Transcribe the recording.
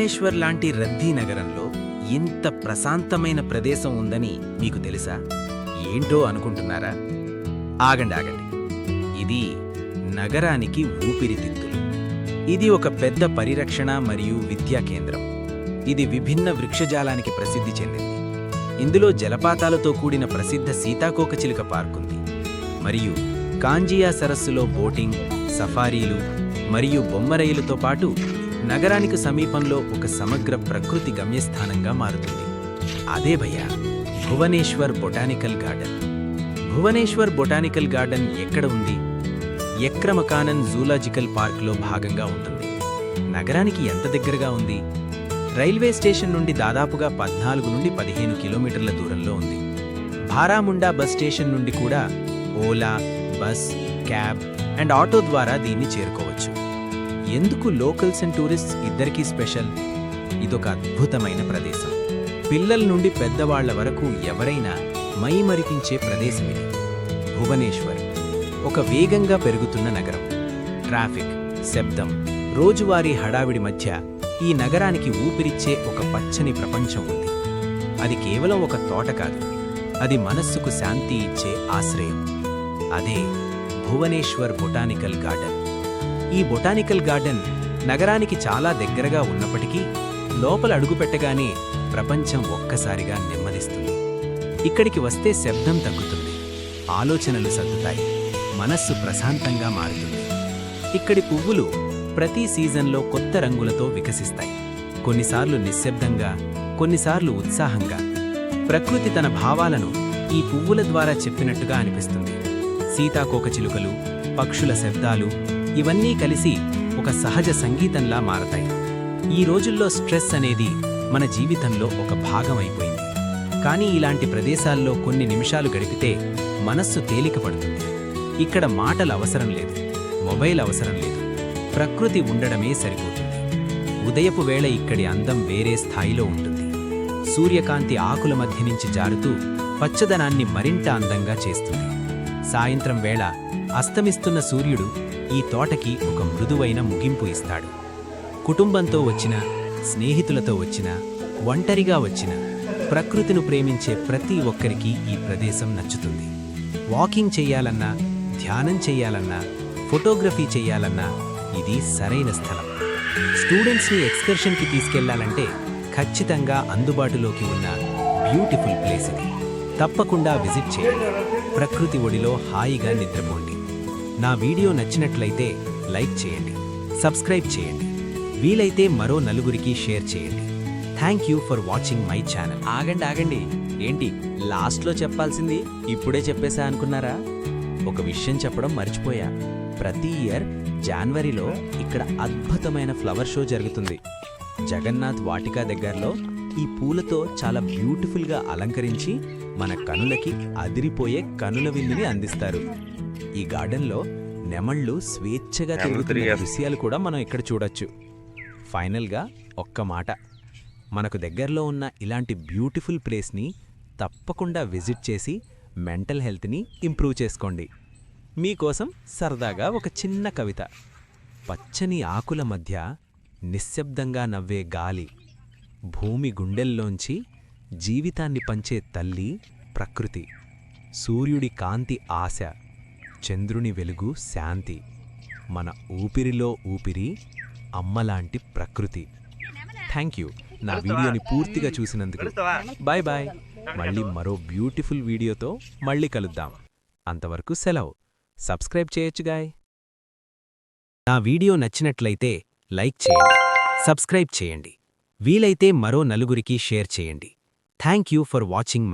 భువనేశ్వర్ లాంటి రద్దీ నగరంలో ఇంత ప్రశాంతమైన ప్రదేశం ఉందని మీకు తెలుసా? ఏంటో అనుకుంటున్నారా? ఆగండి. ఇది నగరానికి ఊపిరితిత్తులు. ఇది ఒక పెద్ద పరిరక్షణ మరియు విద్యా కేంద్రం. ఇది విభిన్న వృక్షజాలానికి ప్రసిద్ధి చెందింది. ఇందులో జలపాతాలతో కూడిన ప్రసిద్ధ సీతాకోకచిలుక పార్కుంది. మరియు కాంజియా సరస్సులో బోటింగ్, సఫారీలు మరియు బొమ్మరైలుతో పాటు నగరానికి సమీపంలో ఒక సమగ్ర ప్రకృతి గమ్యస్థానంగా మారుతుంది. అదే భయ్యా Bhubaneswar botanical garden. Bhubaneswar botanical garden ఎక్కడ ఉంది? ఎక్రమకానన్ జూలాజికల్ పార్క్లో భాగంగా ఉంటుంది. నగరానికి ఎంత దగ్గరగా ఉంది? రైల్వే స్టేషన్ నుండి దాదాపుగా 14 నుండి 15 కిలోమీటర్ల దూరంలో ఉంది. భారాముండా బస్ స్టేషన్ నుండి కూడా Ola, bus, cab and auto ద్వారా దీన్ని చేరుకోవచ్చు. ఎందుకు లోకల్స్ అండ్ టూరిస్ట్స్ ఇద్దరికీ స్పెషల్? ఇదొక అద్భుతమైన ప్రదేశం. పిల్లల నుండి పెద్దవాళ్ల వరకు ఎవరైనా మైమరిపించే ప్రదేశం ఇది. భువనేశ్వర్ ఒక వేగంగా పెరుగుతున్న నగరం. ట్రాఫిక్, శబ్దం, రోజువారీ హడావిడి మధ్య ఈ నగరానికి ఊపిరిచ్చే ఒక పచ్చని ప్రపంచం ఉంది. అది కేవలం ఒక తోట కాదు, అది మనస్సుకు శాంతి ఇచ్చే ఆశ్రయం. అదే భువనేశ్వర్ బొటానికల్ గార్డెన్. ఈ బొటానికల్ గార్డెన్ నగరానికి చాలా దగ్గరగా ఉన్నప్పటికీ లోపల అడుగుపెట్టగానే ప్రపంచం ఒక్కసారిగా నెమ్మదిస్తుంది. ఇక్కడికి వస్తే శబ్దం తగ్గుతుంది, ఆలోచనలు సర్దుతాయి, మనస్సు ప్రశాంతంగా మారుతుంది. ఇక్కడి పువ్వులు ప్రతి సీజన్లో కొత్త రంగులతో వికసిస్తాయి. కొన్నిసార్లు నిశ్శబ్దంగా, కొన్నిసార్లు ఉత్సాహంగా. ప్రకృతి తన భావాలను ఈ పువ్వుల ద్వారా చెప్పినట్టుగా అనిపిస్తుంది. సీతాకోకచిలుకలు, పక్షుల శబ్దాలు ఇవన్నీ కలిసి ఒక సహజ సంగీతంలా మారతాయి. ఈ రోజుల్లో స్ట్రెస్ అనేది మన జీవితంలో ఒక భాగం అయిపోయింది. కానీ ఇలాంటి ప్రదేశాల్లో కొన్ని నిమిషాలు గడిపితే మనస్సు తేలికపడుతుంది. ఇక్కడ మాటలు అవసరం లేదు, మొబైల్ అవసరం లేదు, ప్రకృతి ఉండడమే సరిపోతుంది. ఉదయపు వేళ ఇక్కడి అందం వేరే స్థాయిలో ఉంటుంది. సూర్యకాంతి ఆకుల మధ్య నుంచి జారుతూ పచ్చదనాన్ని మరింత అందంగా చేస్తుంది. సాయంత్రం వేళ అస్తమిస్తున్న సూర్యుడు ఈ తోటకి ఒక మృదువైన ముగింపు ఇస్తాడు. కుటుంబంతో వచ్చిన, స్నేహితులతో వచ్చిన, ఒంటరిగా వచ్చిన, ప్రకృతిని ప్రేమించే ప్రతి ఒక్కరికి ఈ ప్రదేశం నచ్చుతుంది. వాకింగ్ చెయ్యాలన్నా, ధ్యానం చెయ్యాలన్నా, ఫోటోగ్రఫీ చెయ్యాలన్నా ఇది సరైన స్థలం. స్టూడెంట్స్ని ఎక్స్కర్షన్కి తీసుకెళ్లాలంటే ఖచ్చితంగా అందుబాటులోకి ఉన్న బ్యూటిఫుల్ ప్లేస్ ఇది. తప్పకుండా విజిట్ చేయండి. ప్రకృతి ఒడిలో హాయిగా నిద్రపోండి. నా వీడియో నచ్చినట్లయితే లైక్ చేయండి, సబ్స్క్రైబ్ చేయండి, వీలైతే మరో నలుగురికి షేర్ చేయండి. Thank you for watching my channel. ఆగండి. ఏంటి లాస్ట్లో చెప్పాల్సింది ఇప్పుడే చెప్పేశా అనుకున్నారా? ఒక విషయం చెప్పడం మర్చిపోయా. ప్రతి ఇయర్ జనవరిలో ఇక్కడ అద్భుతమైన ఫ్లవర్ షో జరుగుతుంది. జగన్నాథ్ వాటికా దగ్గరలో ఈ పూలతో చాలా బ్యూటిఫుల్గా అలంకరించి మన కనులకి అదిరిపోయే కనుల విందుని అందిస్తారు. ఈ గార్డెన్లో నెమళ్ళు స్వేచ్ఛగా తిరుగుతున్న దృశ్యాలు కూడా మనం ఇక్కడ చూడొచ్చు. ఫైనల్గా ఒక్క మాట, మనకు దగ్గరలో ఉన్న ఇలాంటి బ్యూటిఫుల్ ప్లేస్ని తప్పకుండా విజిట్ చేసి మెంటల్ హెల్త్ని ఇంప్రూవ్ చేసుకోండి. మీకోసం సరదాగా ఒక చిన్న కవిత. పచ్చని ఆకుల మధ్య నిశ్శబ్దంగా నవ్వే గాలి, భూమి గుండెల్లోంచి జీవితాన్ని పంచే తల్లి ప్రకృతి, సూర్యుడి కాంతి ఆశ, చంద్రుని వెలుగు శాంతి, మన ఊపిరిలో ఊపిరి అమ్మలాంటి ప్రకృతి. థ్యాంక్ యూ నా వీడియోని పూర్తిగా చూసినందుకు. Bye bye. మళ్ళీ మరో బ్యూటిఫుల్ వీడియోతో మళ్ళీ కలుద్దాం. అంతవరకు సెలవు. సబ్స్క్రైబ్ చేయొచ్చుగాయ్. నా వీడియో నచ్చినట్లయితే లైక్ చేయండి, సబ్స్క్రైబ్ చేయండి, వీలైతే మరో నలుగురికి షేర్ చేయండి. Thank you for watching.